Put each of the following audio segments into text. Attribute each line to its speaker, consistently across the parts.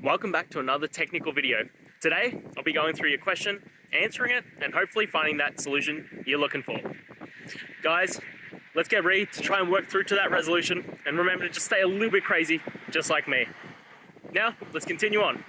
Speaker 1: Welcome back to another technical video. Today, I'll be going through your question, answering it, and hopefully finding that solution you're looking for. Guys, let's get ready to try and work through to that resolution, and remember to just stay a little bit crazy, just like me. Now, let's continue on.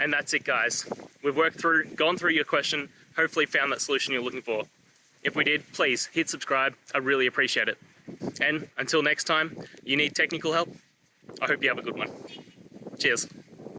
Speaker 1: And that's it, guys. We've gone through your question, hopefully found that solution you're looking for. If we did, please hit subscribe. I really appreciate it. And until next time, you need technical help, I hope you have a good one. Cheers.